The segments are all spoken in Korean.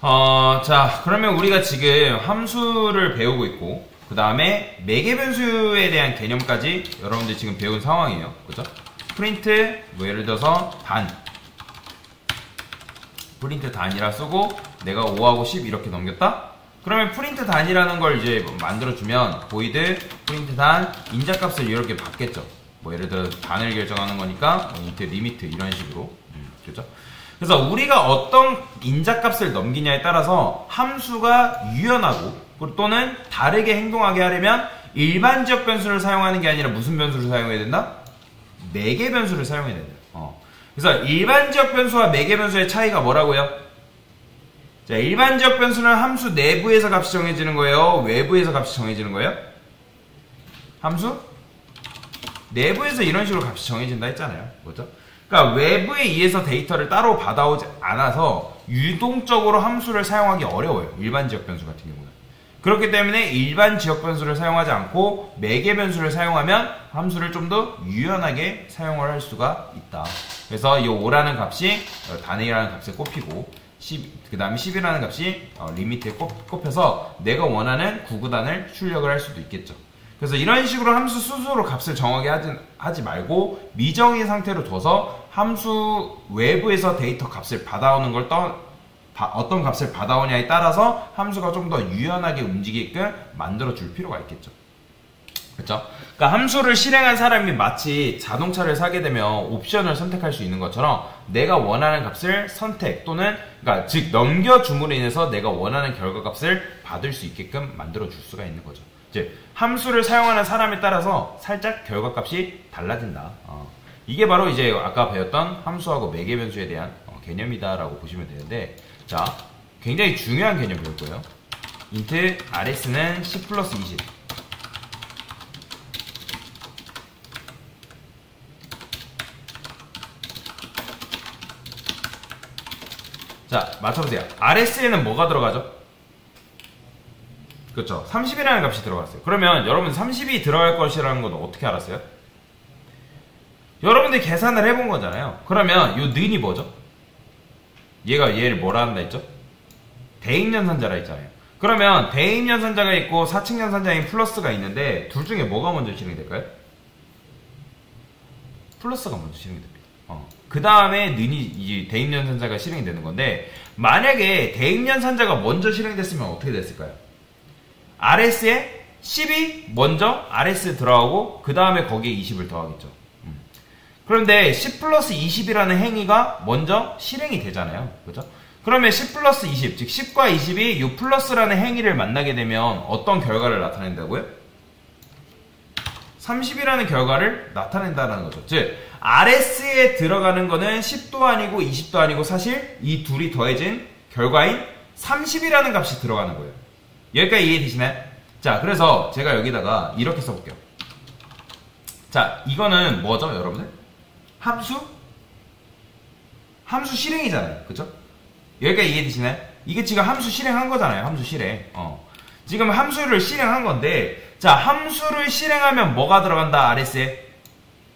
자, 그러면 우리가 지금 함수를 배우고 있고, 그 다음에 매개 변수에 대한 개념까지 여러분들 지금 배운 상황이에요. 그죠? 프린트, 뭐 예를 들어서 프린트 단이라 쓰고, 내가 5하고 10 이렇게 넘겼다? 그러면 프린트 단이라는 걸 이제 만들어주면, 보이드, 프린트 단, 인자값을 이렇게 받겠죠. 뭐 예를 들어 단을 결정하는 거니까, 인트, 리미트, 이런 식으로. 그죠? 그래서 우리가 어떤 인자값을 넘기냐에 따라서 함수가 유연하고 또는 다르게 행동하게 하려면 일반 지역 변수를 사용하는 게 아니라 무슨 변수를 사용해야 된다? 매개 변수를 사용해야 된다. 그래서 일반 지역 변수와 매개 변수의 차이가 뭐라고요? 자, 일반 지역 변수는 함수 내부에서 값이 정해지는 거예요? 외부에서 값이 정해지는 거예요? 함수? 내부에서 이런 식으로 값이 정해진다 했잖아요. 그렇죠? 그러니까 외부에 의해서 데이터를 따로 받아오지 않아서 유동적으로 함수를 사용하기 어려워요. 일반 지역 변수 같은 경우는. 그렇기 때문에 일반 지역 변수를 사용하지 않고 매개 변수를 사용하면 함수를 좀 더 유연하게 사용을 할 수가 있다. 그래서 이 5라는 값이 단이라는 값에 꼽히고 그 다음에 10이라는 값이 리미트에 꼽혀서 내가 원하는 구구단을 출력을 할 수도 있겠죠. 그래서 이런 식으로 함수 스스로 값을 정하게 하지 말고 미정의 상태로 둬서 함수 외부에서 데이터 값을 받아오는 걸 어떤 값을 받아오냐에 따라서 함수가 좀 더 유연하게 움직이게끔 만들어 줄 필요가 있겠죠. 그렇죠? 그러니까 함수를 실행한 사람이 마치 자동차를 사게 되면 옵션을 선택할 수 있는 것처럼 내가 원하는 값을 선택 또는 그러니까 즉 넘겨줌으로 인해서 내가 원하는 결과값을 받을 수 있게끔 만들어 줄 수가 있는 거죠. 즉 함수를 사용하는 사람에 따라서 살짝 결과값이 달라진다. 이게 바로 이제 아까 배웠던 함수하고 매개 변수에 대한 개념이다라고 보시면 되는데, 자, 굉장히 중요한 개념 배울 거예요. 인트 rs는 10 플러스 20. 자, 맞춰보세요. rs에는 뭐가 들어가죠? 그렇죠. 30이라는 값이 들어갔어요. 그러면 여러분 30이 들어갈 것이라는 건 어떻게 알았어요? 여러분들이 계산을 해본 거잖아요. 그러면 요 는이 뭐죠? 얘를 뭐라 한다 했죠? 대입연산자라 했잖아요. 그러면 대입연산자가 있고 사칙연산자인 플러스가 있는데 둘 중에 뭐가 먼저 실행이 될까요? 플러스가 먼저 실행이 됩니다. 그 다음에 는이 이제 대입연산자가 실행이 되는 건데, 만약에 대입연산자가 먼저 실행됐으면 어떻게 됐을까요? RS에 10이 먼저 RS에 들어가고 그 다음에 거기에 20을 더하겠죠. 그런데 10 플러스 20이라는 행위가 먼저 실행이 되잖아요. 그죠? 그러면 10 플러스 20, 즉 10과 20이 이 플러스라는 행위를 만나게 되면 어떤 결과를 나타낸다고요? 30이라는 결과를 나타낸다는 거죠. 즉 RS에 들어가는 거는 10도 아니고 20도 아니고 사실 이 둘이 더해진 결과인 30이라는 값이 들어가는 거예요. 여기까지 이해되시나요? 자, 그래서 제가 여기다가 이렇게 써볼게요. 자, 이거는 뭐죠, 여러분들? 함수 실행이잖아요. 그쵸? 여기까지 이해되시나요? 이게 지금 함수 실행한 거잖아요. 함수 실행. 지금 함수를 실행한 건데, 자, 함수를 실행하면 뭐가 들어간다, RS에?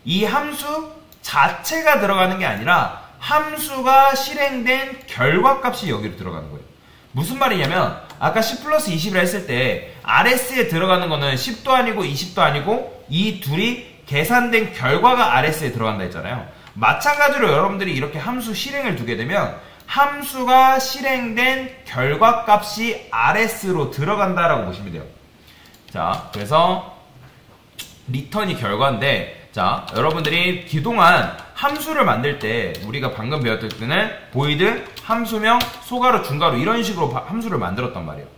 이 함수 자체가 들어가는 게 아니라 함수가 실행된 결과값이 여기로 들어가는 거예요. 무슨 말이냐면 아까 10 플러스 20이라 했을 때 RS에 들어가는 거는 10도 아니고 20도 아니고 이 둘이 계산된 결과가 RS에 들어간다 했잖아요. 마찬가지로 여러분들이 이렇게 함수 실행을 두게 되면 함수가 실행된 결과값이 RS로 들어간다라고 보시면 돼요. 자, 그래서 리턴이 결과인데, 자, 여러분들이 그동안 함수를 만들 때 우리가 방금 배웠을 때는 보이드, 함수명, 소가로, 중가로 이런 식으로 함수를 만들었단 말이에요.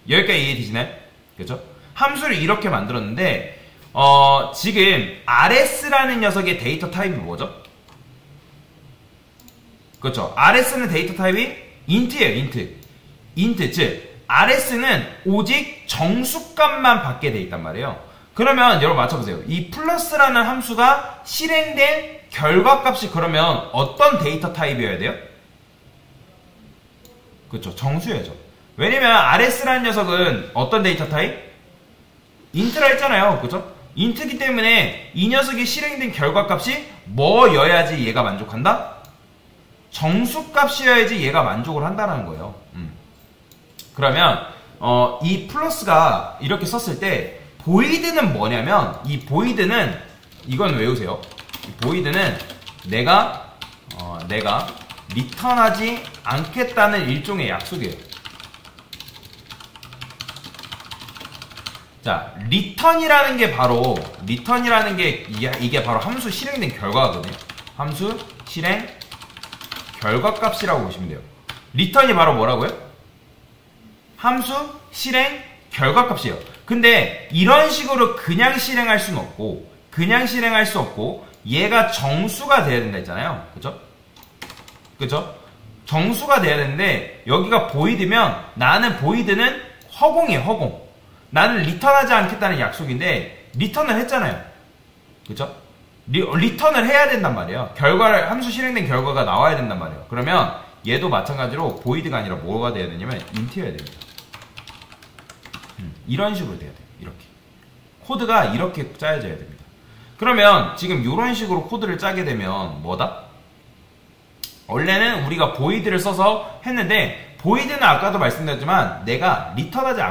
여기까지 이해되시나요? 그렇죠? 함수를 이렇게 만들었는데 지금 RS라는 녀석의 데이터 타입이 뭐죠? 그렇죠? RS는 데이터 타입이 int예요. int, 즉 RS는 오직 정수값만 받게 돼 있단 말이에요. 그러면 여러분 맞춰보세요. 이 플러스라는 함수가 실행된 결과값이 그러면 어떤 데이터 타입이어야 돼요? 그렇죠. 정수여야죠. 왜냐면 RS라는 녀석은 어떤 데이터 타입? int라 했잖아요. 그렇죠? int기 때문에 이 녀석이 실행된 결과값이 뭐여야지 얘가 만족한다? 정수값이어야지 얘가 만족을 한다는 거예요. 그러면 이 플러스가 이렇게 썼을 때 보이드는 뭐냐면 이 보이드는 이건 외우세요. 이 보이드는 내가 리턴하지 않겠다는 일종의 약속이에요. 자, 리턴이라는 게 이게 바로 함수 실행된 결과거든요. 함수 실행 결과값이라고 보시면 돼요. 리턴이 바로 뭐라고요? 함수 실행 결과값이에요. 근데 이런 식으로 그냥 실행할 수는 없고, 얘가 정수가 돼야 된다 했잖아요. 그죠? 정수가 돼야 되는데 여기가 보이드면 나는 보이드는 허공이에요. 허공. 나는 리턴하지 않겠다는 약속인데 리턴을 했잖아요. 그죠? 리턴을 해야 된단 말이에요. 함수 실행된 결과가 나와야 된단 말이에요. 그러면 얘도 마찬가지로 보이드가 아니라 뭐가 돼야 되냐면 인트여야 됩니다. 이런 식으로 돼야 돼요. 이렇게. 코드가 이렇게 짜여져야 됩니다. 그러면 지금 이런 식으로 코드를 짜게 되면 뭐다? 원래는 우리가 보이드를 써서 했는데 보이드는 아까도 말씀드렸지만 내가 리턴하지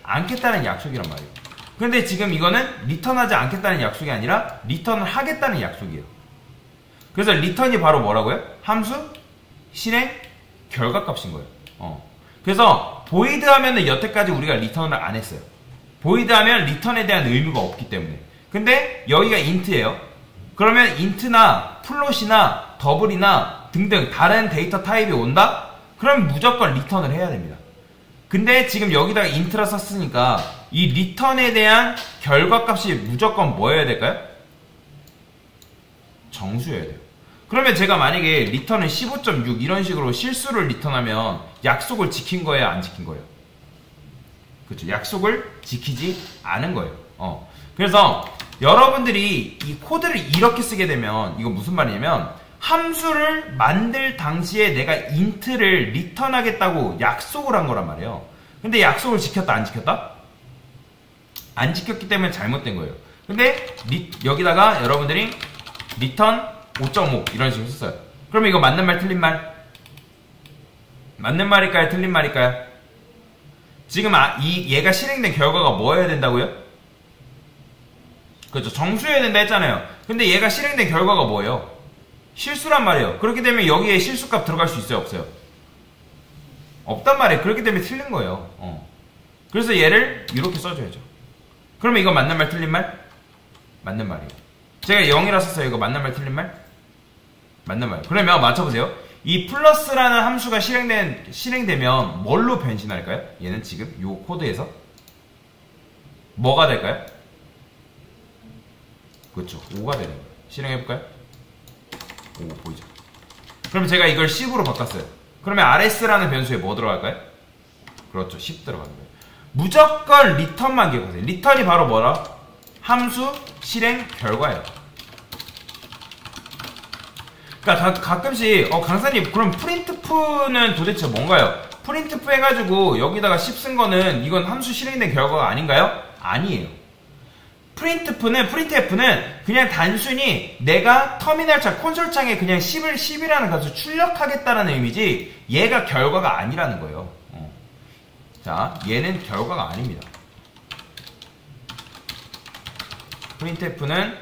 않겠다는 약속이란 말이에요. 근데 지금 이거는 리턴하지 않겠다는 약속이 아니라 리턴을 하겠다는 약속이에요. 그래서 리턴이 바로 뭐라고요? 함수 실행 결과값인 거예요. 그래서 보이드 하면은 여태까지 우리가 리턴을 안 했어요. 보이드 하면 리턴에 대한 의무가 없기 때문에. 근데 여기가 int예요. 그러면 int나 플롯이나 더블이나 등등 다른 데이터 타입이 온다? 그럼 무조건 리턴을 해야 됩니다. 근데 지금 여기다가 int라 썼으니까 이 리턴에 대한 결과값이 무조건 뭐여야 될까요? 정수여야 돼요. 그러면 제가 만약에 리턴을 15.6 이런 식으로 실수를 리턴하면 약속을 지킨 거예요? 안 지킨 거예요? 그렇죠. 약속을 지키지 않은 거예요. 그래서 여러분들이 이 코드를 이렇게 쓰게 되면 이거 무슨 말이냐면 함수를 만들 당시에 내가 int를 리턴하겠다고 약속을 한 거란 말이에요. 근데 약속을 지켰다 안 지켰다? 안 지켰기 때문에 잘못된 거예요. 근데 여기다가 여러분들이 리턴 5.5 이런 식으로 썼어요. 그러면 이거 맞는 말 틀린 말? 맞는 말일까요? 틀린 말일까요? 지금 얘가 실행된 결과가 뭐여야 된다고요? 그렇죠. 정수여야 된다 했잖아요. 근데 얘가 실행된 결과가 뭐예요? 실수란 말이에요. 그렇기 때문에 여기에 실수값 들어갈 수 있어요? 없어요? 없단 말이에요. 그렇기 때문에 틀린 거예요. 그래서 얘를 이렇게 써줘야죠. 그러면 이거 맞는 말 틀린 말? 맞는 말이에요. 제가 0이라 썼어요. 이거 맞는 말 틀린 말? 맞는 말. 그러면 맞춰보세요. 이 플러스라는 함수가 실행되면 뭘로 변신할까요? 얘는 지금 요 코드에서 뭐가 될까요? 그렇죠. 5가 되는 거예요. 실행해볼까요? 5 보이죠? 그럼 제가 이걸 10으로 바꿨어요. 그러면 rs라는 변수에 뭐 들어갈까요? 그렇죠. 10 들어가는 거예요. 무조건 리턴만 기억하세요. 리턴이 바로 뭐라? 함수 실행 결과예요. 그러니까 가끔씩 강사님 그럼 printf는 도대체 뭔가요? printf 해가지고 여기다가 10 쓴 거는 이건 함수 실행된 결과가 아닌가요? 아니에요. printf는 그냥 단순히 내가 터미널 콘솔 창에 그냥 10이라는 값을 출력하겠다는 의미지 얘가 결과가 아니라는 거예요. 자, 얘는 결과가 아닙니다. printf는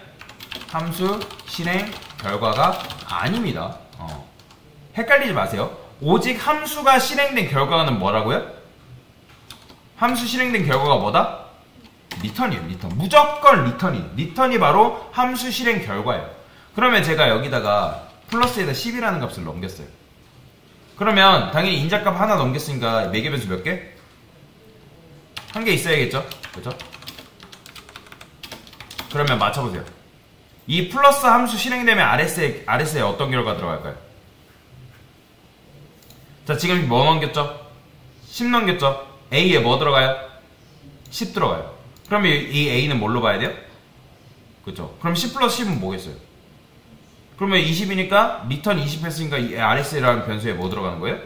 함수 실행 결과가 아닙니다. 헷갈리지 마세요. 오직 함수가 실행된 결과는 뭐라고요? 함수 실행된 결과가 뭐다? 리턴이에요. 리턴. 무조건 리턴이 바로 함수 실행 결과예요. 그러면 제가 여기다가 플러스에다 10이라는 값을 넘겼어요. 그러면 당연히 인자값 하나 넘겼으니까 매개 변수 몇 개? 한 개 있어야겠죠? 그렇죠? 그러면 맞춰보세요. 이 플러스 함수 실행되면 RS에 어떤 결과가 들어갈까요? 자, 지금 뭐 넘겼죠? 10 넘겼죠? A에 뭐 들어가요? 10 들어가요. 그러면 이 A는 뭘로 봐야 돼요? 그쵸? 그럼 10 플러스 10은 뭐겠어요? 그러면 20이니까 리턴 20 했으니까 이 RS라는 변수에 뭐 들어가는 거예요?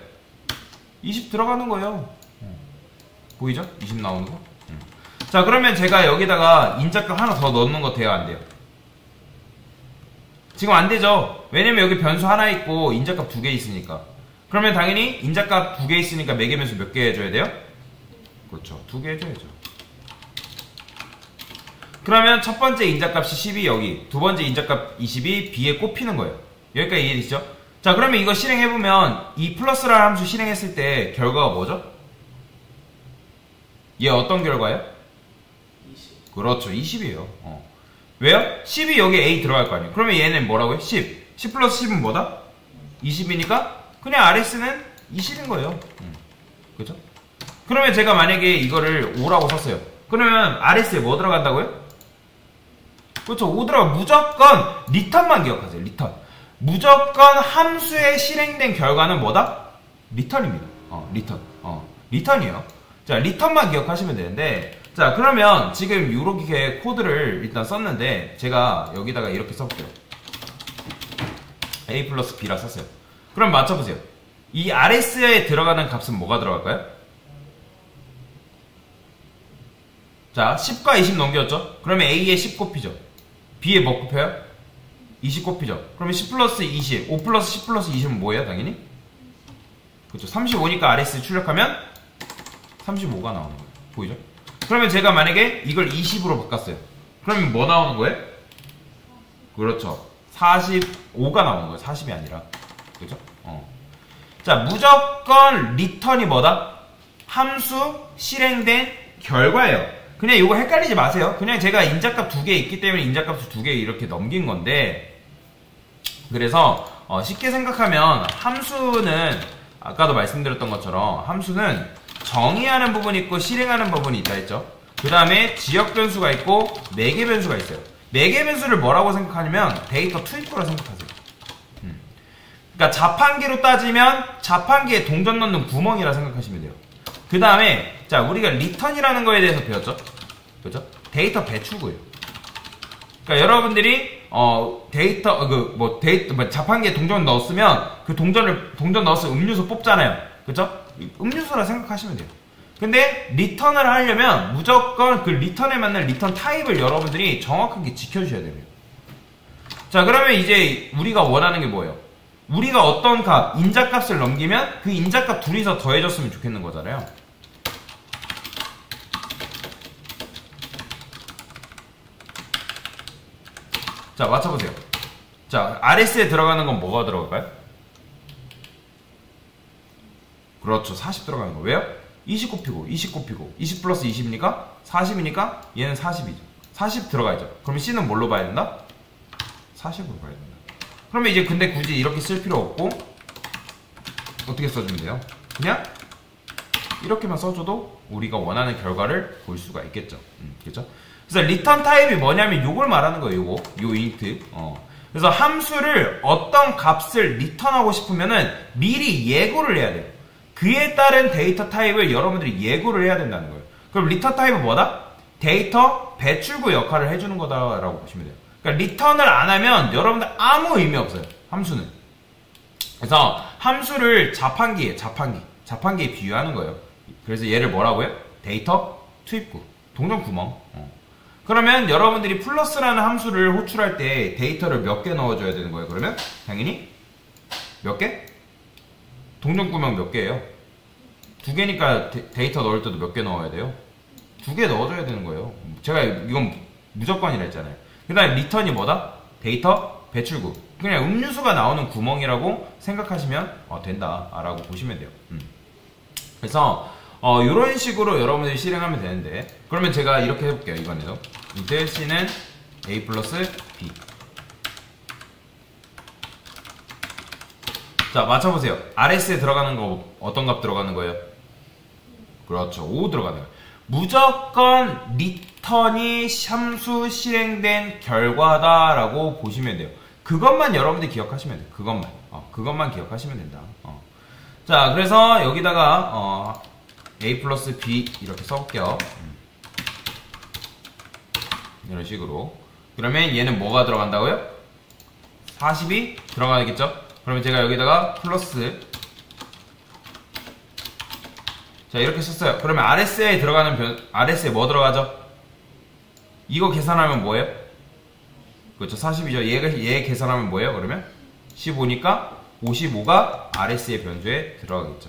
20 들어가는 거예요. 보이죠? 20 나오는 거? 자, 그러면 제가 여기다가 인자값 하나 더 넣는 거 돼요? 안 돼요? 지금 안 되죠. 왜냐면 여기 변수 하나 있고 인자값 2개 있으니까. 그러면 당연히 인자값 2개 있으니까 매개 변수 몇 개 해줘야 돼요? 그렇죠. 2개 해줘야죠. 그러면 첫 번째 인자값이 10이 여기, 두 번째 인자값 20이 B에 꼽히는 거예요. 여기까지 이해되시죠? 자, 그러면 이거 실행해보면 이 플러스라는 함수 실행했을 때 결과가 뭐죠? 얘 어떤 결과예요? 20. 그렇죠. 20이에요. 왜요? 10이 여기 A 들어갈 거 아니에요. 그러면 얘는 뭐라고요? 10. 10 플러스 10은 뭐다? 20이니까 그냥 RS는 20인 거예요. 그죠? 그러면 제가 만약에 이거를 5라고 썼어요. 그러면 RS에 뭐 들어간다고요? 그렇죠. 5 들어가. 무조건 리턴만 기억하세요. 리턴. 무조건 함수에 실행된 결과는 뭐다? 리턴입니다. 리턴. 리턴이에요. 자, 리턴만 기억하시면 되는데, 자, 그러면 지금 이렇게 코드를 일단 썼는데, 제가 여기다가 이렇게 써볼게요. A 플러스 B라 썼어요. 그럼 맞춰보세요. 이 RS에 들어가는 값은 뭐가 들어갈까요? 자, 10과 20 넘겼죠? 그러면 A에 10 꼽히죠? B에 뭐 꼽혀요? 20 꼽히죠? 그러면 10 플러스 20, 5 플러스 10 플러스 20은 뭐예요, 당연히? 그렇죠. 35니까 RS 출력하면 35가 나오는 거예요. 보이죠? 그러면 제가 만약에 이걸 20으로 바꿨어요. 그러면 뭐 나오는 거예요? 그렇죠. 45가 나오는 거예요. 40이 아니라. 그죠? 자, 무조건 리턴이 뭐다? 함수 실행된 결과예요. 그냥 이거 헷갈리지 마세요. 그냥 제가 인자값 2개 있기 때문에 인자값을 2개 이렇게 넘긴 건데, 그래서 쉽게 생각하면 함수는 아까도 말씀드렸던 것처럼 함수는 정의하는 부분이 있고 실행하는 부분이 있다 했죠. 그 다음에 지역 변수가 있고 매개 변수가 있어요. 매개 변수를 뭐라고 생각하냐면 데이터 투입구라 생각하세요. 그러니까 자판기로 따지면 자판기에 동전 넣는 구멍이라 생각하시면 돼요. 그 다음에 자, 우리가 리턴이라는 거에 대해서 배웠죠? 그죠? 데이터 배출구예요. 그러니까 여러분들이 자판기에 동전 넣었으면 그 동전 넣었을 음료수 뽑잖아요. 그죠? 음료수라 생각하시면 돼요. 근데 리턴을 하려면 무조건 그 리턴에 맞는 리턴 타입을 여러분들이 정확하게 지켜주셔야 돼요. 자, 그러면 이제 우리가 원하는 게 뭐예요? 우리가 어떤 값, 인자값을 넘기면 그 인자값 둘이서 더해졌으면 좋겠는 거잖아요. 자, 맞춰보세요. 자, RS에 들어가는 건 뭐가 들어갈까요? 그렇죠. 40 들어가는 거. 왜요? 20 곱히고 20 곱히고 20 플러스 20이니까 40이니까 얘는 40이죠. 40 들어가야죠. 그럼 C는 뭘로 봐야 된다? 40으로 봐야 된다. 그러면 이제 근데 굳이 이렇게 쓸 필요 없고 어떻게 써주면 돼요? 그냥 이렇게만 써줘도 우리가 원하는 결과를 볼 수가 있겠죠. 그렇죠? 그래서 리턴 타입이 뭐냐면 요걸 말하는 거예요. 요 인트. 그래서 함수를 어떤 값을 리턴하고 싶으면은 미리 예고를 해야 돼요. 그에 따른 데이터 타입을 여러분들이 예고를 해야 된다는 거예요. 그럼 리턴 타입은 뭐다? 데이터 배출구 역할을 해주는 거다라고 보시면 돼요. 그러니까 리턴을 안 하면 여러분들 아무 의미 없어요. 함수는. 그래서 함수를 자판기에 비유하는 거예요. 그래서 얘를 뭐라고요? 데이터 투입구, 동전 구멍. 그러면 여러분들이 플러스라는 함수를 호출할 때 데이터를 몇 개 넣어줘야 되는 거예요? 그러면 당연히 몇 개? 동전 구멍 몇 개예요? 2개니까 데이터 넣을 때도 몇 개 넣어야 돼요? 2개 넣어줘야 되는 거예요. 제가 이건 무조건이라 했잖아요. 그 다음에 리턴이 뭐다? 데이터 배출구. 그냥 음료수가 나오는 구멍이라고 생각하시면 된다 라고 보시면 돼요. 그래서 이런 식으로 여러분들이 실행하면 되는데, 그러면 제가 이렇게 해볼게요. 이번에도 인트 C는 A 플러스 B. 자, 맞춰보세요. RS에 들어가는 거 어떤 값 들어가는 거예요? 그렇죠. 5 들어가는 거예요. 무조건 리턴이 함수 실행된 결과다라고 보시면 돼요. 그것만 여러분들이 기억하시면 돼요. 그것만 기억하시면 된다. 자, 그래서 여기다가 A 플러스 B 이렇게 써볼게요. 이런 식으로. 그러면 얘는 뭐가 들어간다고요? 40이 들어가겠죠? 그러면 제가 여기다가 플러스, 자, 이렇게 썼어요. 그러면 RS에 들어가는 RS에 뭐 들어가죠? 이거 계산하면 뭐예요? 그렇죠. 40이죠. 얘 계산하면 뭐예요? 그러면 15니까 55가 RS의 변수에 들어가겠죠.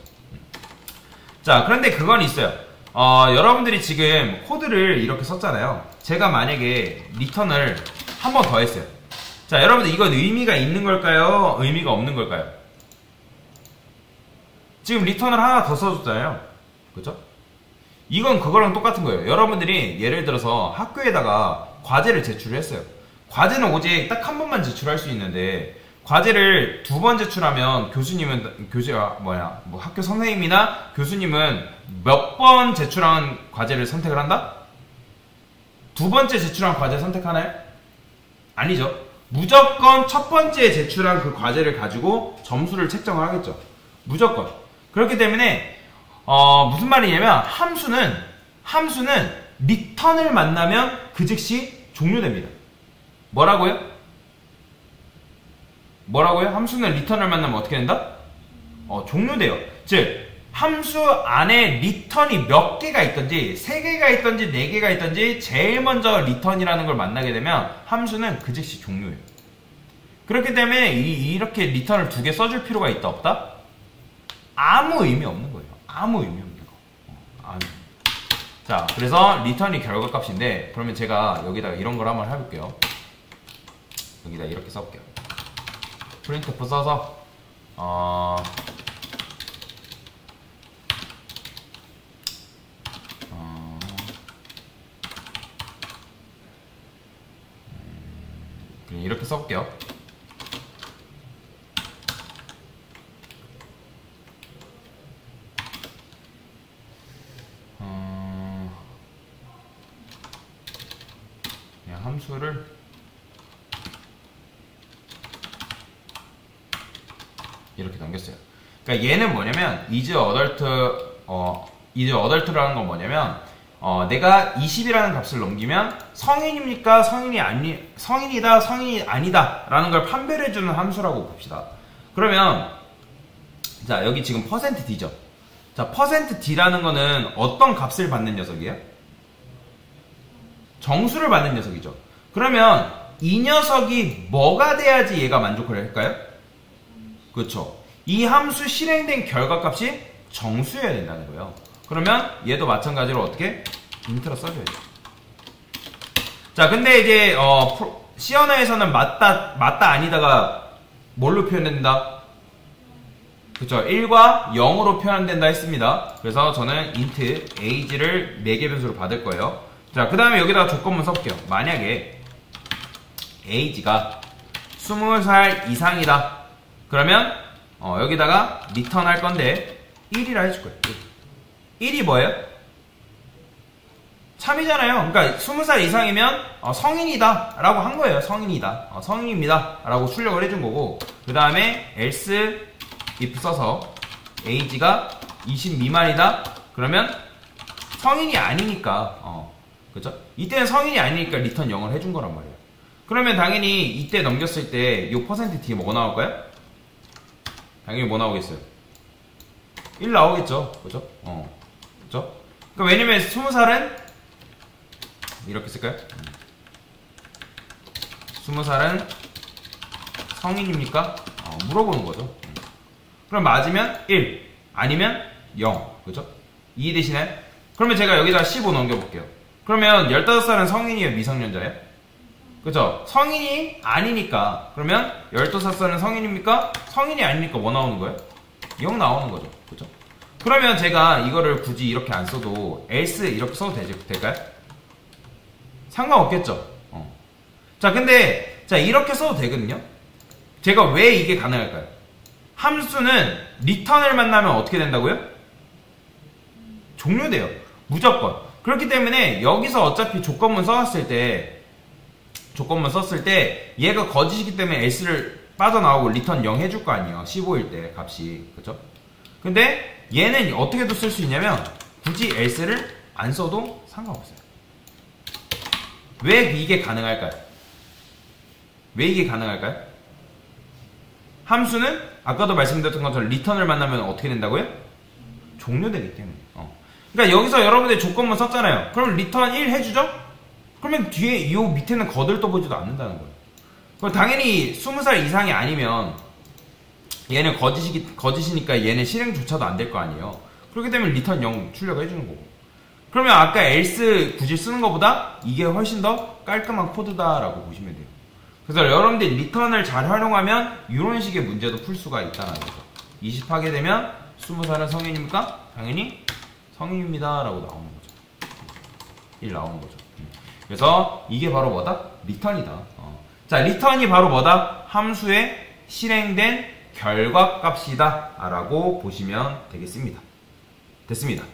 자, 그런데 그건 있어요. 여러분들이 지금 코드를 이렇게 썼잖아요. 제가 만약에 리턴을 한 번 더 했어요. 자, 여러분들 이건 의미가 있는 걸까요? 의미가 없는 걸까요? 지금 리턴을 하나 더 써줬잖아요. 그죠? 이건 그거랑 똑같은 거예요. 여러분들이 예를 들어서 학교에다가 과제를 제출했어요. 과제는 오직 딱 한 번만 제출할 수 있는데 과제를 두 번 제출하면 교수님은 학교 선생님이나 교수님은 몇 번 제출한 과제를 선택을 한다? 두 번째 제출한 과제 선택하나요? 아니죠. 무조건 첫 번째 제출한 그 과제를 가지고 점수를 책정을 하겠죠. 무조건. 그렇기 때문에 무슨 말이냐면 함수는 리턴을 만나면 그 즉시 종료됩니다. 뭐라고요? 함수는 리턴을 만나면 어떻게 된다? 종료돼요. 즉 함수 안에 리턴이 몇 개가 있던지 3개가 있던지 4개가 있던지 제일 먼저 리턴이라는 걸 만나게 되면 함수는 그 즉시 종료해요. 그렇기 때문에 이렇게 리턴을 2개 써줄 필요가 있다 없다? 아무 의미 없는 거예요. 아무 의미 없는 거. 자, 그래서 리턴이 결과값인데 그러면 제가 여기다가 이런 걸 한번 해볼게요. 여기다 이렇게 써볼게요. 프린트프 써서 그냥 이렇게 써볼게요. 그냥 함수를 이렇게 남겼어요. 그러니까 얘는 뭐냐면 is adult라는 건 뭐냐면 내가 20이라는 값을 넘기면 성인입니까? 성인이다, 성인이 아니다 라는 걸 판별해주는 함수라고 봅시다. 그러면 자, 여기 지금 %d죠. 자, %d라는 거는 어떤 값을 받는 녀석이에요? 정수를 받는 녀석이죠. 그러면 이 녀석이 뭐가 돼야지 얘가 만족을 할까요? 그렇죠. 이 함수 실행된 결과값이 정수여야 된다는 거예요. 그러면 얘도 마찬가지로 어떻게? 인트로 써줘야죠. 자, 근데 이제 C 언어에서는 맞다 아니다가 뭘로 표현된다? 그쵸. 1과 0으로 표현된다 했습니다. 그래서 저는 int age를 4개 변수로 받을 거예요. 자, 그 다음에 여기다가 조건문 써볼게요. 만약에 age가 20살 이상이다. 그러면 여기다가 리턴 할 건데 1이라 해줄 거예요. 1이 뭐예요? 참이잖아요. 그러니까 20살 이상이면 성인이다 라고 한 거예요. 성인이다. 성인입니다 라고 출력을 해준 거고, 그 다음에 else if 써서 age가 20 미만이다. 그러면 성인이 아니니까 그죠? 이때는 성인이 아니니까 리턴 0을 해준 거란 말이에요. 그러면 당연히 이때 넘겼을 때 이 %d 뭐 나올까요? 당연히 뭐 나오겠어요? 1 나오겠죠. 그죠? 그죠? 그러니까 왜냐면 20살은 이렇게 쓸까요? 20살은 성인입니까? 물어보는 거죠. 그럼 맞으면 1, 아니면 0. 그죠? 이해되시나요? 그러면 제가 여기다 15 넘겨볼게요. 그러면 15살은 성인이에요? 미성년자예요? 그죠? 성인이 아니니까. 그러면 15살은 성인입니까? 성인이 아니니까 뭐 나오는 거예요? 0 나오는 거죠. 그죠? 그러면 제가 이거를 굳이 이렇게 안 써도 else 이렇게 써도 될까요? 상관없겠죠? 자, 근데 자, 이렇게 써도 되거든요? 제가 왜 이게 가능할까요? 함수는 리턴을 만나면 어떻게 된다고요? 종료돼요. 무조건. 그렇기 때문에 여기서 어차피 조건문 썼을 때 얘가 거짓이기 때문에 else를 빠져나오고 리턴 0 해줄 거 아니에요. 15일 때 값이. 그죠? 근데 얘는 어떻게도 쓸 수 있냐면 굳이 else를 안 써도 상관없어요. 왜 이게 가능할까요? 함수는 아까도 말씀드렸던 것처럼 리턴을 만나면 어떻게 된다고요? 종료되기 때문에. 그러니까 여기서 여러분들 조건문 썼잖아요. 그럼 리턴 1 해주죠? 그러면 뒤에 이 밑에는 거들떠보지도 않는다는 거예요. 그럼 당연히 20살 이상이 아니면 얘는 거짓이니까 얘는 실행조차도 안 될 거 아니에요. 그렇게 되면 리턴 0 출력을 해주는 거고. 그러면 아까 else 굳이 쓰는 것보다 이게 훨씬 더 깔끔한 코드다라고 보시면 돼요. 그래서 여러분들이 리턴을 잘 활용하면 이런 식의 문제도 풀 수가 있다는 거죠. 20 하게 되면 20살은 성인입니까? 당연히 성인입니다 라고 나오는 거죠. 1 나오는 거죠. 그래서 이게 바로 뭐다? 리턴이다. 자, 리턴이 바로 뭐다? 함수의 실행된 결과값이다 라고 보시면 되겠습니다. 됐습니다.